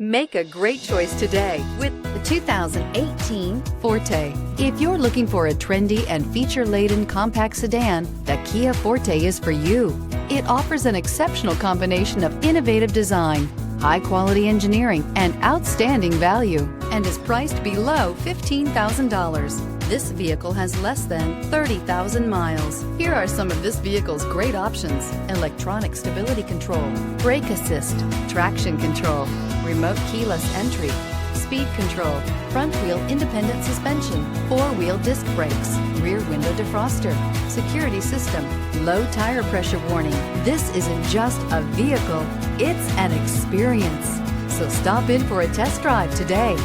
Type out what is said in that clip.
Make a great choice today with the 2018 Forte. If you're looking for a trendy and feature-laden compact sedan, the Kia Forte is for you. It offers an exceptional combination of innovative design, high-quality engineering, and outstanding value, and is priced below $15,000. This vehicle has less than 30,000 miles. Here are some of this vehicle's great options: electronic stability control, brake assist, traction control, remote keyless entry, speed control, front wheel independent suspension, four-wheel disc brakes, rear window defroster, security system, low tire pressure warning. This isn't just a vehicle, it's an experience. So stop in for a test drive today.